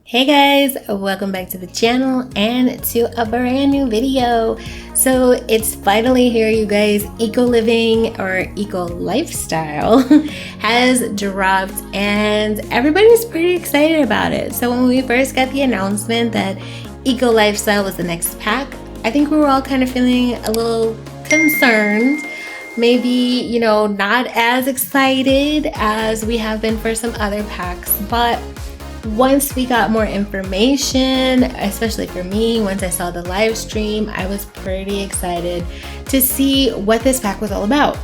Hey guys, welcome back to the channel and to a brand new video. So it's finally here, you guys. Eco living or eco lifestyle has dropped and everybody's pretty excited about it. So when we first got the announcement that eco lifestyle was the next pack, I think we were all kind of feeling a little concerned. Maybe, not as excited as we have been for some other packs, but once we got more information, especially for me, once I saw the live stream, I was pretty excited to see what this pack was all about.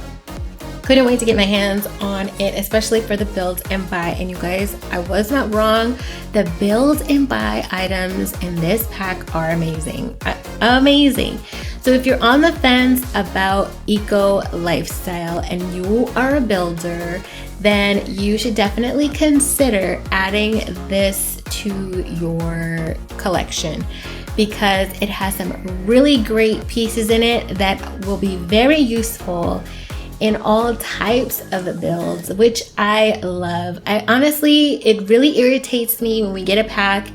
Couldn't wait to get my hands on it, especially for the build and buy. And you guys, I was not wrong. The build and buy items in this pack are amazing. Amazing. So if you're on the fence about eco lifestyle and you are a builder, then you should definitely consider adding this to your collection because it has some really great pieces in it that will be very useful in all types of builds, which I love. It really irritates me when we get a pack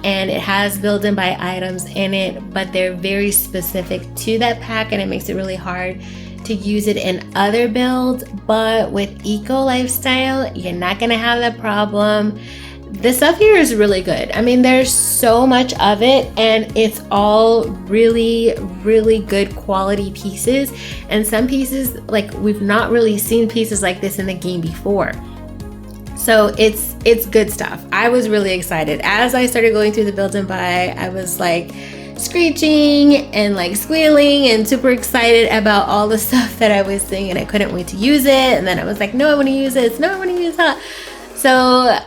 and it has build and buy items in it, but they're very specific to that pack and it makes it really hard to use it in other builds. But with eco lifestyle, you're not gonna have that problem. The stuff here is really good. I mean, there's so much of it and it's all really, really good quality pieces. And some pieces, like we've not really seen pieces like this in the game before. So it's good stuff. I was really excited. As I started going through the build and buy, I was like screeching and like squealing and super excited about all the stuff that I was seeing, and I couldn't wait to use it. And then I was like, no, I want to use this. No, I want to use that. So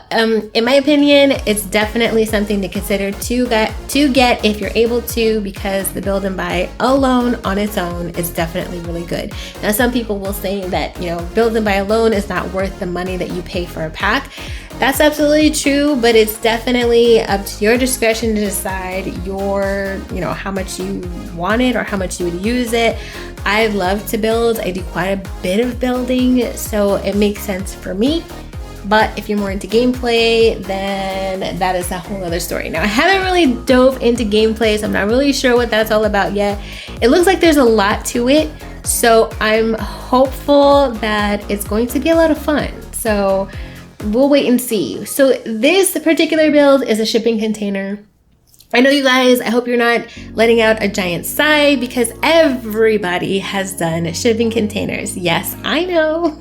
in my opinion, it's definitely something to consider to get if you're able to, because the build and buy alone on its own is definitely really good. Now, some people will say that, build and buy alone is not worth the money that you pay for a pack. That's absolutely true, but it's definitely up to your discretion to decide how much you want it or how much you would use it. I love to build. I do quite a bit of building, so it makes sense for me. But if you're more into gameplay, then that is a whole other story. Now, I haven't really dove into gameplay, so I'm not really sure what that's all about yet. It looks like there's a lot to it, so I'm hopeful that it's going to be a lot of fun. So we'll wait and see. So this particular build is a shipping container. I know you guys, I hope you're not letting out a giant sigh because everybody has done shipping containers. Yes, I know.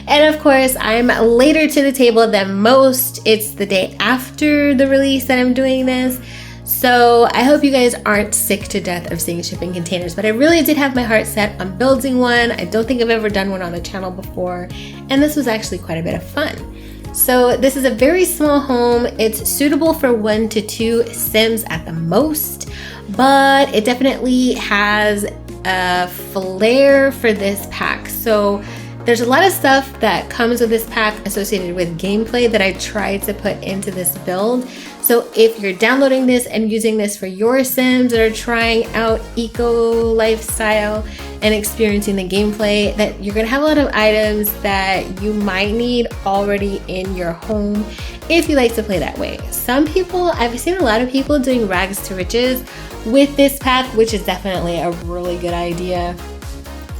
And of course, I'm later to the table than most. It's the day after the release that I'm doing this. So I hope you guys aren't sick to death of seeing shipping containers, but I really did have my heart set on building one. I don't think I've ever done one on the channel before, and this was actually quite a bit of fun. So this is a very small home. It's suitable for 1 to 2 Sims at the most, but it definitely has a flair for this pack. So there's a lot of stuff that comes with this pack associated with gameplay that I tried to put into this build. So if you're downloading this and using this for your Sims that are trying out eco lifestyle and experiencing the gameplay, that you're gonna have a lot of items that you might need already in your home if you like to play that way. I've seen a lot of people doing rags to riches with this pack, which is definitely a really good idea.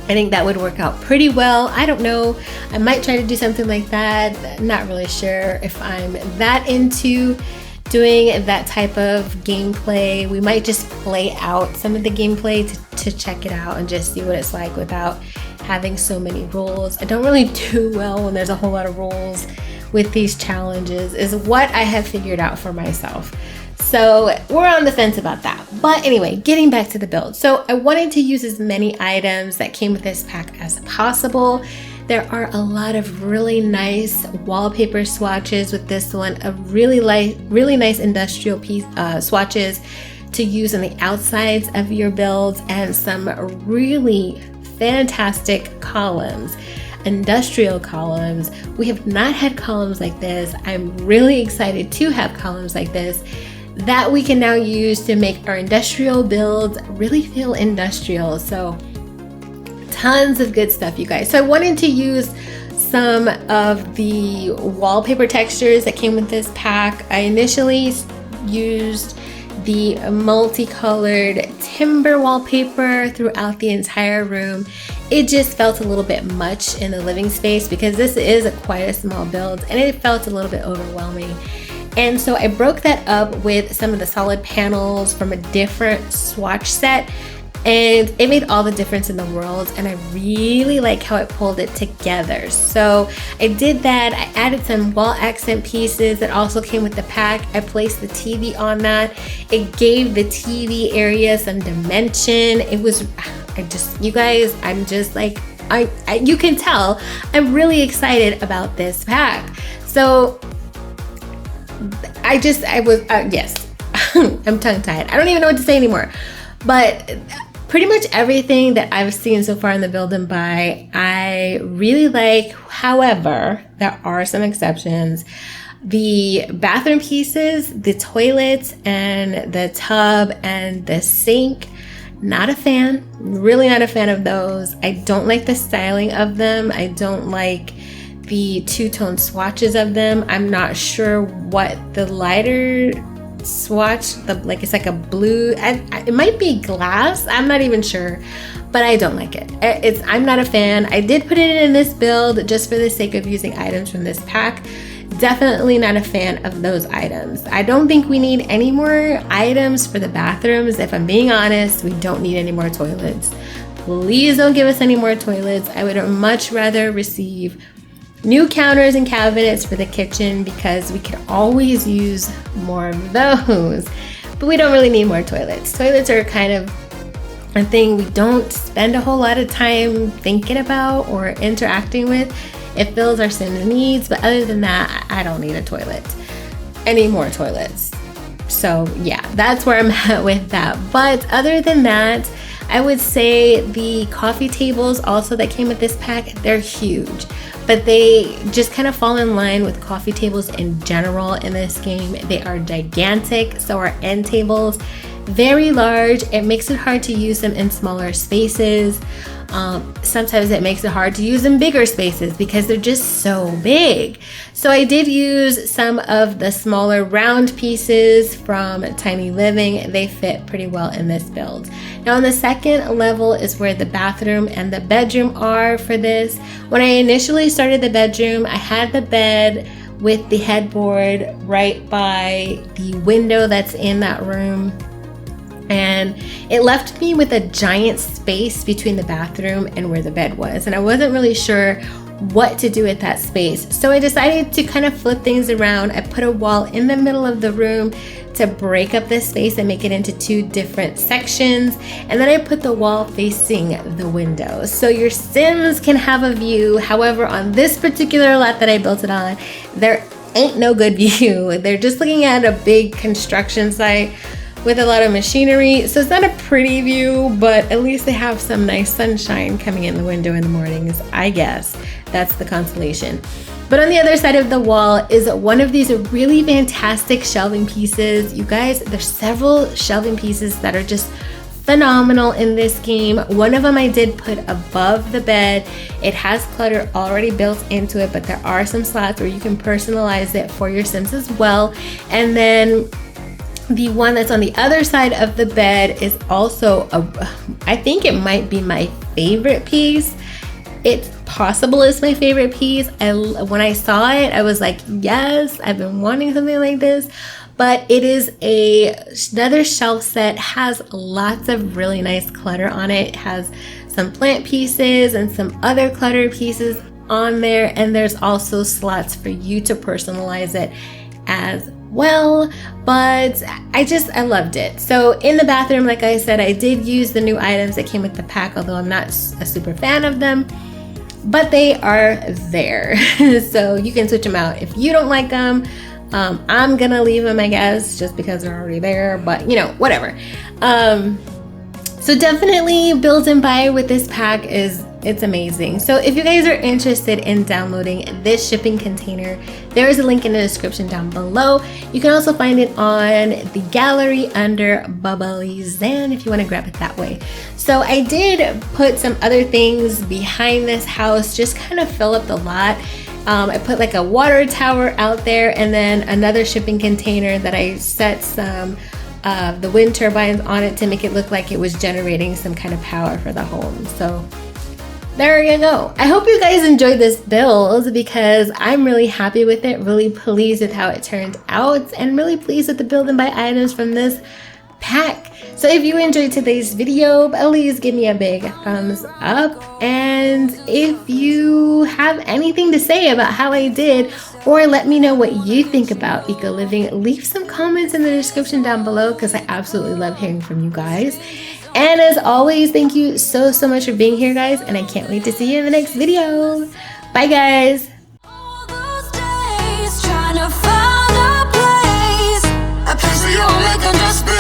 I think that would work out pretty well. I don't know. I might try to do something like that. Not really sure if I'm that into doing that type of gameplay. We might just play out some of the gameplay to check it out and just see what it's like without having so many rules. I don't really do well when there's a whole lot of rules with these challenges, is what I have figured out for myself. So we're on the fence about that. But anyway, getting back to the build. So I wanted to use as many items that came with this pack as possible. There are a lot of really nice wallpaper swatches with this one, a really nice industrial piece swatches to use on the outsides of your builds, and some really fantastic columns, industrial columns. We have not had columns like this. I'm really excited to have columns like this that we can now use to make our industrial builds really feel industrial. So tons of good stuff, you guys. So I wanted to use some of the wallpaper textures that came with this pack. I initially used the multicolored timber wallpaper throughout the entire room. It just felt a little bit much in the living space because this is quite a small build, and it felt a little bit overwhelming. And so I broke that up with some of the solid panels from a different swatch set, and it made all the difference in the world, and I really like how it pulled it together. So I did that. I added some wall accent pieces that also came with the pack. I placed the TV on that. It gave the TV area some dimension. It was, you guys, I'm just like, you can tell I'm really excited about this pack. So yes, I'm tongue-tied. I don't even know what to say anymore. But pretty much everything that I've seen so far in the build and buy, I really like. However, there are some exceptions. The bathroom pieces, the toilets and the tub and the sink, not a fan. Really not a fan of those. I don't like the styling of them. I don't like the two-tone swatches of them. I'm not sure what the lighter swatch, it's like a blue, it might be glass, I'm not even sure, but I don't like it. I'm not a fan. I did put it in this build just for the sake of using items from this pack. Definitely not a fan of those items. I don't think we need any more items for the bathrooms. If I'm being honest, we don't need any more toilets. Please don't give us any more toilets. I would much rather receive new counters and cabinets for the kitchen because we could always use more of those. But we don't really need more toilets. Toilets are kind of a thing we don't spend a whole lot of time thinking about or interacting with. It fills our Sims needs, but other than that, I don't need a toilet. Any more toilets. So yeah, that's where I'm at with that. But other than that, I would say the coffee tables also that came with this pack, they're huge, but they just kind of fall in line with coffee tables in general in this game. They are gigantic, so are end tables. Very large. It makes it hard to use them in smaller spaces. Sometimes it makes it hard to use in bigger spaces because they're just so big. So I did use some of the smaller round pieces from Tiny Living. They fit pretty well in this build. Now on the second level is where the bathroom and the bedroom are for this. When I initially started the bedroom, I had the bed with the headboard right by the window that's in that room. And it left me with a giant space between the bathroom and where the bed was. And I wasn't really sure what to do with that space. So I decided to kind of flip things around. I put a wall in the middle of the room to break up this space and make it into two different sections. And then I put the wall facing the window. So your Sims can have a view. However, on this particular lot that I built it on, there ain't no good view. They're just looking at a big construction site with a lot of machinery. So it's not a pretty view, but at least they have some nice sunshine coming in the window in the mornings, I guess. That's the consolation. But on the other side of the wall is one of these really fantastic shelving pieces. You guys, there's several shelving pieces that are just phenomenal in this game. One of them I did put above the bed. It has clutter already built into it, but there are some slots where you can personalize it for your Sims as well. And then the one that's on the other side of the bed is also I think it might be my favorite piece. It's possible it's my favorite piece. When I saw it, I was like, yes, I've been wanting something like this. But it is another shelf set, has lots of really nice clutter on it. It has some plant pieces and some other clutter pieces on there. And there's also slots for you to personalize it as well, but I loved it. So in the bathroom, like I said, I did use the new items that came with the pack, although I'm not a super fan of them, but they are there. So you can switch them out if you don't like them. I'm gonna leave them, I guess, just because they're already there, but you know, whatever. So definitely build and buy with this pack it's amazing. So if you guys are interested in downloading this shipping container, there is a link in the description down below. You can also find it on the gallery under Bubblyzen if you want to grab it that way. So I did put some other things behind this house, just kind of fill up the lot. I put like a water tower out there, and then another shipping container that I set some the wind turbines on it to make it look like it was generating some kind of power for the home. So there you go. I hope you guys enjoyed this build because I'm really happy with it, really pleased with how it turned out, and really pleased with the build and buy items from this pack. So if you enjoyed today's video, please give me a big thumbs up, and if you have anything to say about how I did, or let me know what you think about eco living, leave some comments in the description down below because I absolutely love hearing from you guys. And as always, thank you so much for being here, guys, and I can't wait to see you in the next video. Bye, guys. All those days trying to find a place where you'll make 'em just be